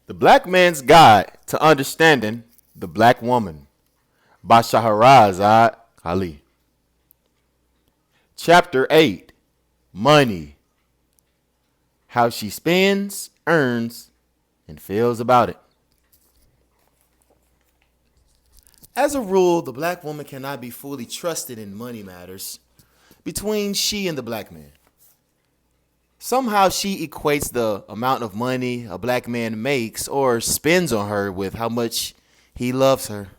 The Black Man's Guide to Understanding the Black Woman by Shahrazad Ali. Chapter 8. Money. How she spends, earns, and feels about it. As a rule, the black woman cannot be fully trusted in money matters between she and the black man. Somehow she equates the amount of money a black man makes or spends on her with how much he loves her.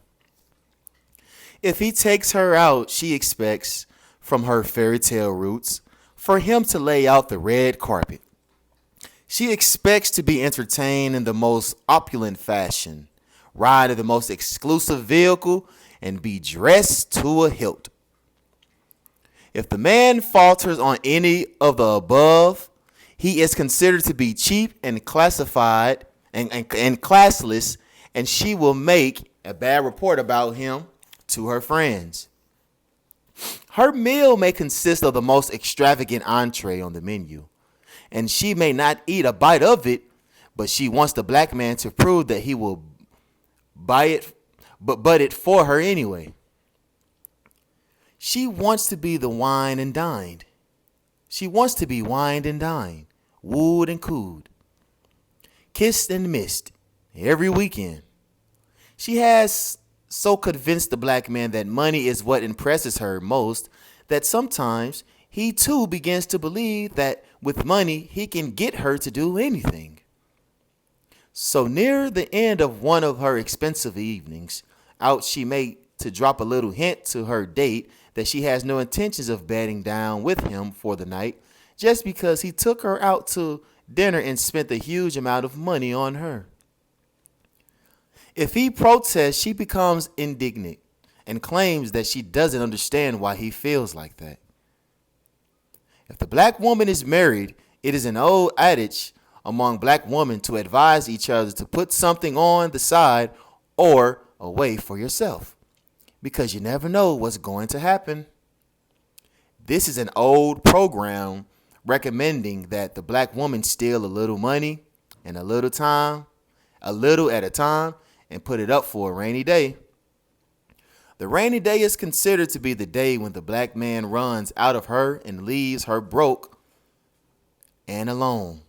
If he takes her out, she expects, from her fairy tale roots, for him to lay out the red carpet. She expects to be entertained in the most opulent fashion, ride in the most exclusive vehicle, and be dressed to a hilt. If the man falters on any of the above, he is considered to be cheap and classified and classless, and she will make a bad report about him to her friends. Her meal may consist of the most extravagant entree on the menu, and she may not eat a bite of it, but she wants the black man to prove that he will buy it, but it for her anyway. She wants to be the wine and dined. She wants to be wined and dined, wooed and cooed, kissed and missed every weekend. She has so convinced the black man that money is what impresses her most that sometimes he too begins to believe that with money he can get her to do anything. So near the end of one of her expensive evenings out, she made to drop a little hint to her date that she has no intentions of bedding down with him for the night just because he took her out to dinner and spent a huge amount of money on her. If he protests, she becomes indignant and claims that she doesn't understand why he feels like that. If the black woman is married, it is an old adage among black women to advise each other to put something on the side or away for yourself, because you never know what's going to happen. This is an old program recommending that the black woman steal a little money and a little time, a little at a time, and put it up for a rainy day. The rainy day is considered to be the day when the black man runs out of her and leaves her broke and alone.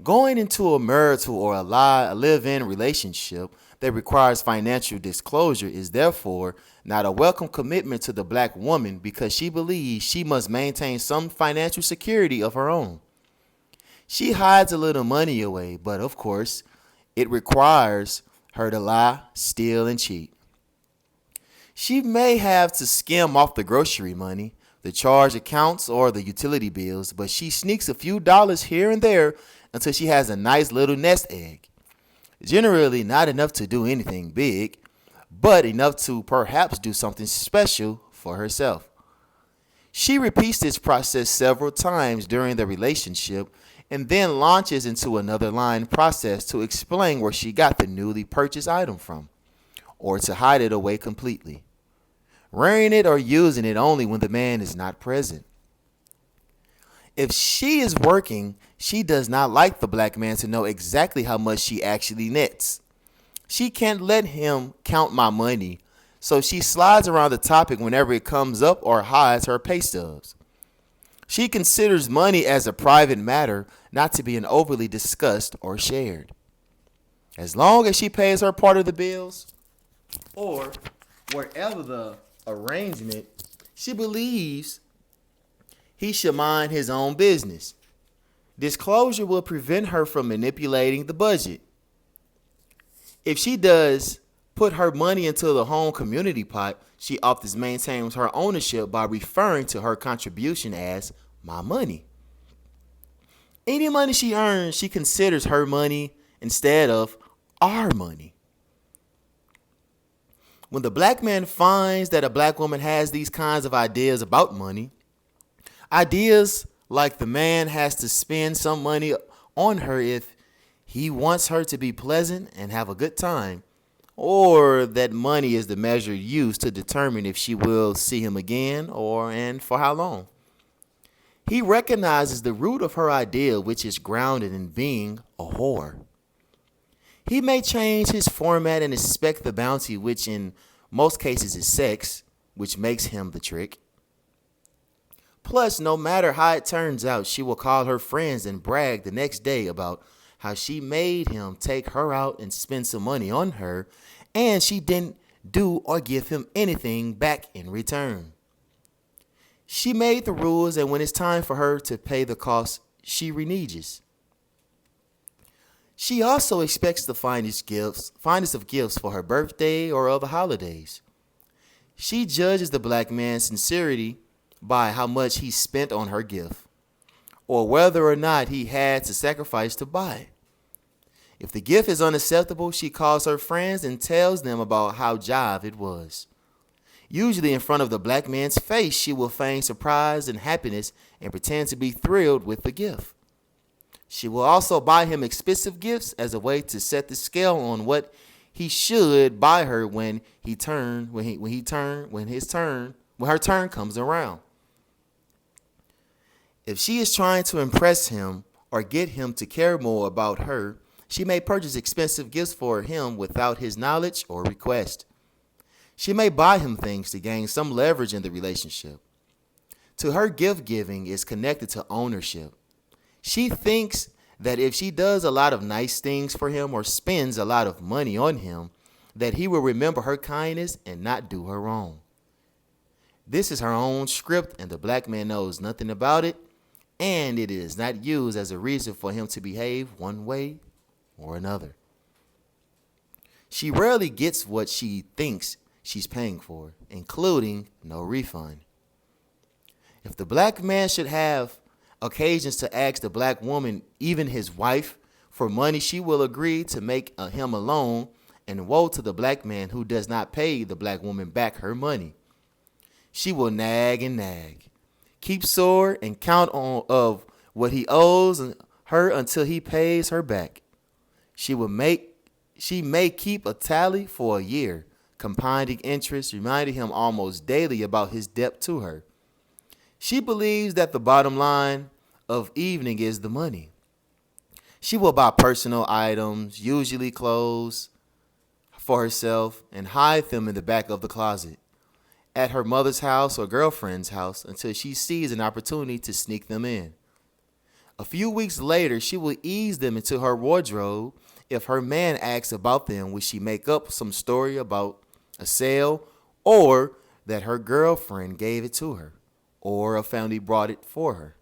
Going into a marital or a live-in relationship that requires financial disclosure is therefore not a welcome commitment to the black woman because she believes she must maintain some financial security of her own. She hides a little money away, but of course, it requires her to lie, steal, and cheat. She may have to skim off the grocery money, the charge accounts, or the utility bills, but she sneaks a few dollars here and there until she has a nice little nest egg. Generally not enough to do anything big, but enough to perhaps do something special for herself. She repeats this process several times during the relationship and then launches into another line process to explain where she got the newly purchased item from, or to hide it away completely, wearing it or using it only when the man is not present. If she is working, she does not like the black man to know exactly how much she actually nets. She can't let him count my money, so she slides around the topic whenever it comes up or hides her pay stubs. She considers money as a private matter, not to be an overly discussed or shared. As long as she pays her part of the bills, or wherever the arrangement, she believes he should mind his own business. Disclosure will prevent her from manipulating the budget. If she does put her money into the home community pot, she often maintains her ownership by referring to her contribution as my money. Any money she earns, she considers her money instead of our money. When the black man finds that a black woman has these kinds of ideas about money, ideas like the man has to spend some money on her if he wants her to be pleasant and have a good time, or that money is the measure used to determine if she will see him again and for how long. He recognizes the root of her idea, which is grounded in being a whore. He may change his format and expect the bounty, which in most cases is sex, which makes him the trick. Plus, no matter how it turns out, she will call her friends and brag the next day about how she made him take her out and spend some money on her, and she didn't do or give him anything back in return. She made the rules, and when it's time for her to pay the cost, she reneges. She also expects the finest of gifts for her birthday or other holidays. She judges the black man's sincerity by how much he spent on her gift, or whether or not he had to sacrifice to buy it. If the gift is unacceptable, she calls her friends and tells them about how jive it was. Usually in front of the black man's face, she will feign surprise and happiness and pretend to be thrilled with the gift. She will also buy him expensive gifts as a way to set the scale on what he should buy her when her turn comes around. If she is trying to impress him or get him to care more about her, she may purchase expensive gifts for him without his knowledge or request. She may buy him things to gain some leverage in the relationship. To her, gift giving is connected to ownership. She thinks that if she does a lot of nice things for him or spends a lot of money on him, that he will remember her kindness and not do her wrong. This is her own script, and the black man knows nothing about it, and it is not used as a reason for him to behave one way or another. She rarely gets what she thinks she's paying for, including no refund. If the black man should have occasions to ask the black woman, even his wife, for money, she will agree to make him a loan, and woe to the black man who does not pay the black woman back her money. She will nag and nag, keep sore, and count on of what he owes her until he pays her back. She may keep a tally for a year, compounding interest, reminding him almost daily about his debt to her. She believes that the bottom line of evening is the money. She will buy personal items, usually clothes, for herself and hide them in the back of the closet at her mother's house or girlfriend's house until she sees an opportunity to sneak them in. A few weeks later, she will ease them into her wardrobe. If her man asks about them, will she make up some story about a sale, or that her girlfriend gave it to her, or a family brought it for her?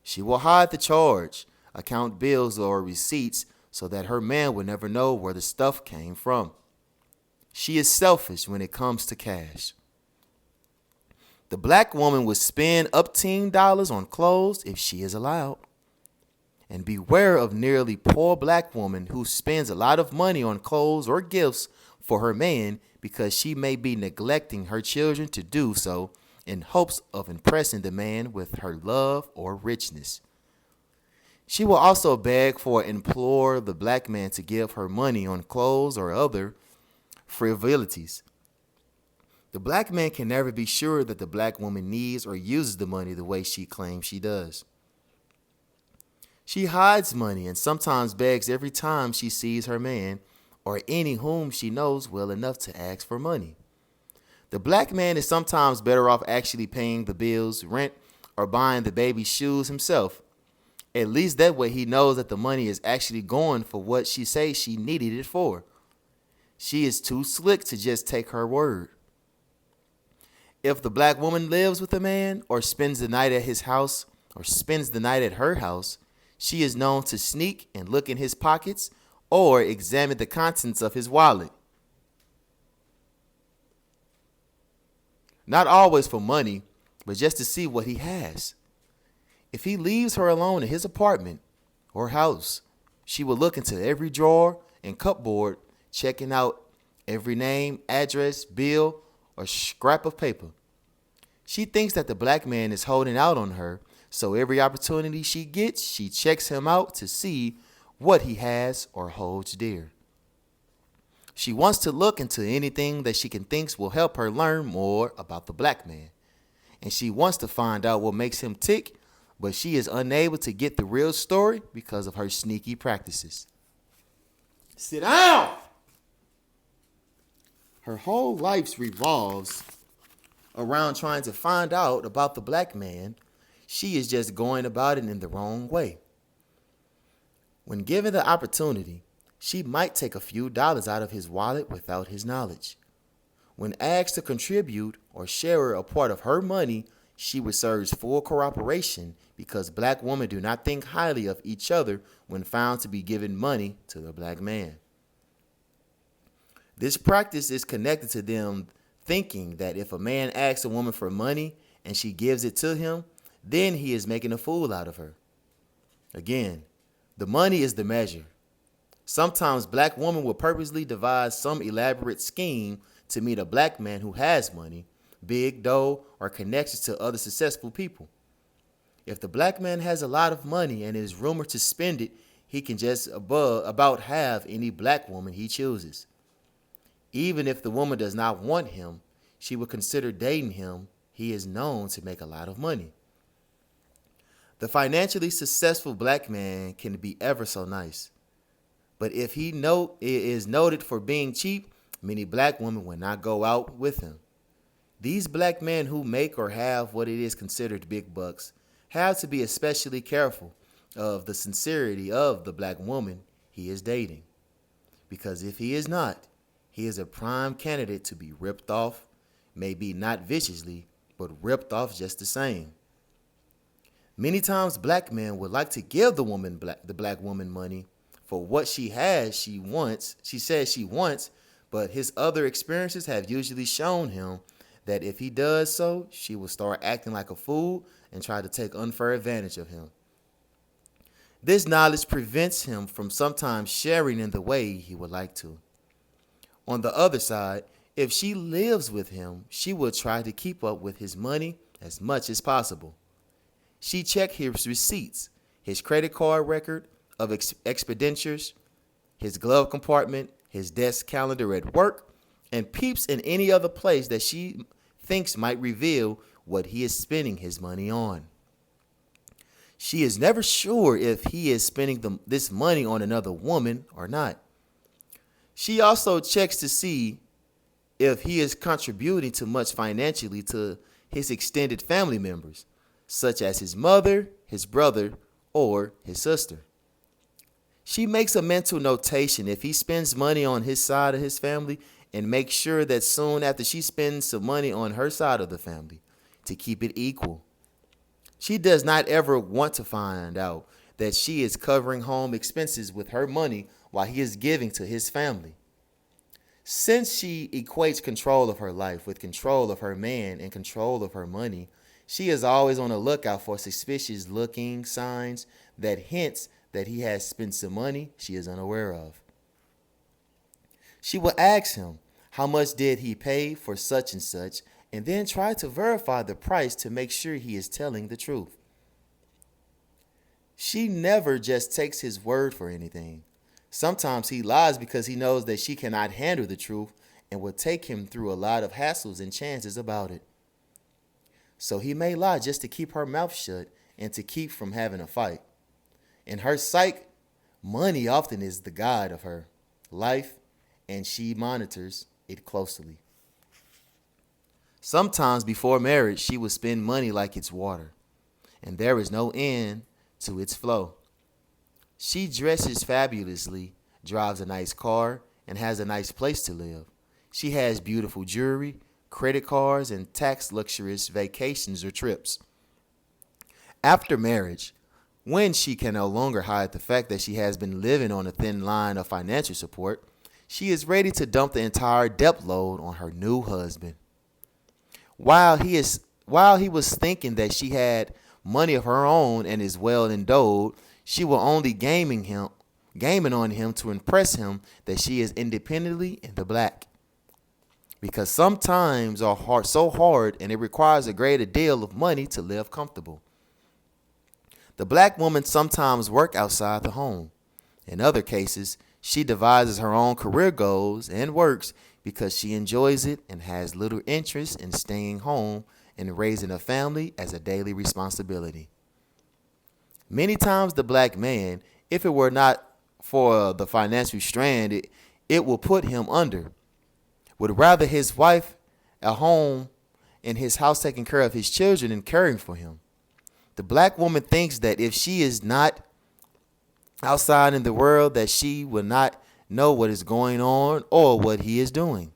She will hide the charge, account bills or receipts so that her man will never know where the stuff came from. She is selfish when it comes to cash. The black woman would spend up $10 on clothes if she is allowed. And beware of nearly poor black woman who spends a lot of money on clothes or gifts for her man because she may be neglecting her children to do so in hopes of impressing the man with her love or richness. She will also beg or implore the black man to give her money on clothes or other frivolities. The black man can never be sure that the black woman needs or uses the money the way she claims she does. She hides money and sometimes begs every time she sees her man or any whom she knows well enough to ask for money. The black man is sometimes better off actually paying the bills, rent, or buying the baby's shoes himself. At least that way he knows that the money is actually going for what she says she needed it for. She is too slick to just take her word. If the black woman lives with a man or spends the night at his house or spends the night at her house, she is known to sneak and look in his pockets or examine the contents of his wallet. Not always for money, but just to see what he has. If he leaves her alone in his apartment or house, she will look into every drawer and cupboard, checking out every name, address, bill, or scrap of paper. She thinks that the black man is holding out on her, so every opportunity she gets, she checks him out to see what he has or holds dear. She wants to look into anything that she can think will help her learn more about the black man. And she wants to find out what makes him tick, but she is unable to get the real story because of her sneaky practices. Sit down. Her whole life revolves around trying to find out about the black man. She is just going about it in the wrong way. When given the opportunity, she might take a few dollars out of his wallet without his knowledge. When asked to contribute or share a part of her money, she reserves full cooperation because black women do not think highly of each other when found to be giving money to the black man. This practice is connected to them thinking that if a man asks a woman for money and she gives it to him, then he is making a fool out of her. Again, the money is the measure. Sometimes black women will purposely devise some elaborate scheme to meet a black man who has money, big dough, or connections to other successful people. If the black man has a lot of money and is rumored to spend it, he can just about have any black woman he chooses. Even if the woman does not want him, she will consider dating him. He is known to make a lot of money. The financially successful black man can be ever so nice. But if he is noted for being cheap, many black women will not go out with him. These black men who make or have what it is considered big bucks have to be especially careful of the sincerity of the black woman he is dating. Because if he is not, he is a prime candidate to be ripped off, maybe not viciously, but ripped off just the same. Many times black men would like to give the black woman money for what she says she wants, but his other experiences have usually shown him that if he does so, she will start acting like a fool and try to take unfair advantage of him. This knowledge prevents him from sometimes sharing in the way he would like to. On the other side, if she lives with him, she will try to keep up with his money as much as possible. She checks his receipts, his credit card record of expenditures, his glove compartment, his desk calendar at work, and peeps in any other place that she thinks might reveal what he is spending his money on. She is never sure if he is spending this money on another woman or not. She also checks to see if he is contributing too much financially to his extended family members, such as his mother, his brother, or his sister. She makes a mental notation if he spends money on his side of his family and makes sure that soon after she spends some money on her side of the family to keep it equal. She does not ever want to find out that she is covering home expenses with her money while he is giving to his family. Since she equates control of her life with control of her man and control of her money, she is always on the lookout for suspicious looking signs that hints that he has spent some money she is unaware of. She will ask him, how much did he pay for such and such, and then try to verify the price to make sure he is telling the truth. She never just takes his word for anything. Sometimes he lies because he knows that she cannot handle the truth and will take him through a lot of hassles and chances about it. So he may lie just to keep her mouth shut and to keep from having a fight. In her psyche, money often is the guide of her life, and she monitors it closely. Sometimes before marriage, she will spend money like it's water, and there is no end to its flow. She dresses fabulously, drives a nice car, and has a nice place to live. She has beautiful jewelry, credit cards, and tax luxurious vacations or trips. After marriage, when she can no longer hide the fact that she has been living on a thin line of financial support, she is ready to dump the entire debt load on her new husband. While he was thinking that she had money of her own and is well endowed, she will only gaming on him to impress him that she is independently in the black. Because some times are so hard and it requires a greater deal of money to live comfortable. The black woman sometimes works outside the home. In other cases, she devises her own career goals and works because she enjoys it and has little interest in staying home and raising a family as a daily responsibility. Many times the black man, if it were not for the financial strand it will put him under. Would rather his wife at home in his house taking care of his children and caring for him. The black woman thinks that if she is not outside in the world, that she will not know what is going on or what he is doing.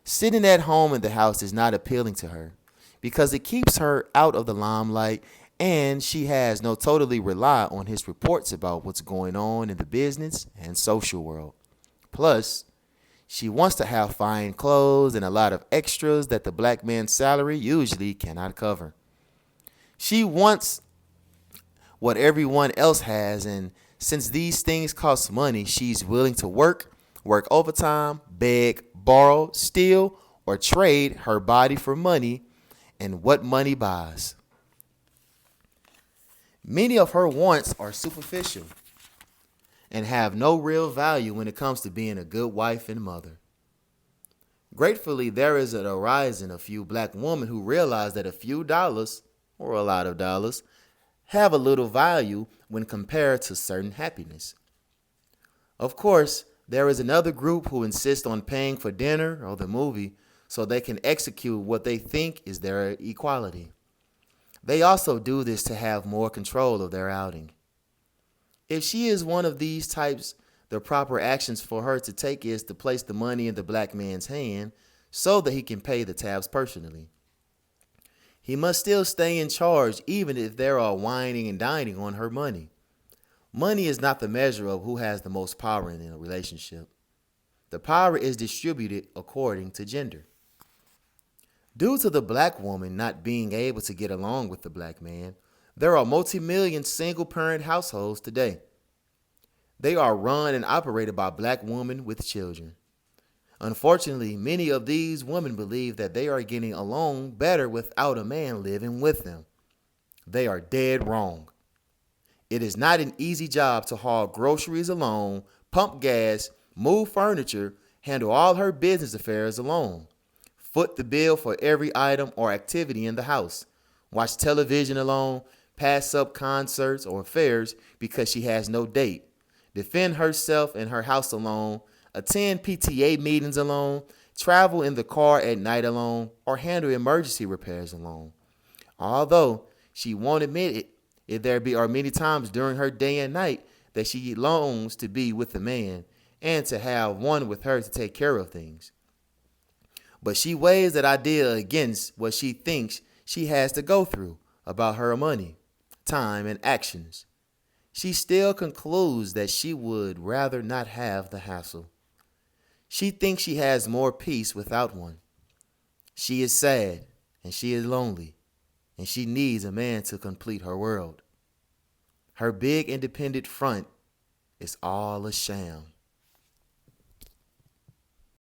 Sitting at home in the house is not appealing to her because it keeps her out of the limelight, and she has no totally rely on his reports about what's going on in the business and social world. Plus, she wants to have fine clothes and a lot of extras that the black man's salary usually cannot cover. She wants what everyone else has, and since these things cost money, she's willing to work overtime, beg, borrow, steal, or trade her body for money and what money buys. Many of her wants are superficial and have no real value when it comes to being a good wife and mother. Gratefully, there is an arising a few black women who realize that a few dollars, or a lot of dollars, have a little value when compared to certain happiness. Of course, there is another group who insist on paying for dinner or the movie so they can execute what they think is their equality. They also do this to have more control of their outing. If she is one of these types, the proper actions for her to take is to place the money in the black man's hand so that he can pay the tabs personally. He must still stay in charge even if they are whining and dining on her money. Money is not the measure of who has the most power in a relationship. The power is distributed according to gender. Due to the black woman not being able to get along with the black man, there are multi-million single-parent households today. They are run and operated by black women with children. Unfortunately, many of these women believe that they are getting along better without a man living with them. They are dead wrong. It is not an easy job to haul groceries alone, pump gas, move furniture, handle all her business affairs alone, foot the bill for every item or activity in the house, watch television alone, pass up concerts or affairs because she has no date, defend herself and her house alone, attend PTA meetings alone, travel in the car at night alone, or handle emergency repairs alone. Although she won't admit it, there are many times during her day and night that she longs to be with a man and to have one with her to take care of things. But she weighs that idea against what she thinks she has to go through about her money, time, and actions. She still concludes that she would rather not have the hassle. She thinks she has more peace without one. She is sad and she is lonely, and she needs a man to complete her world. Her big independent front is all a sham.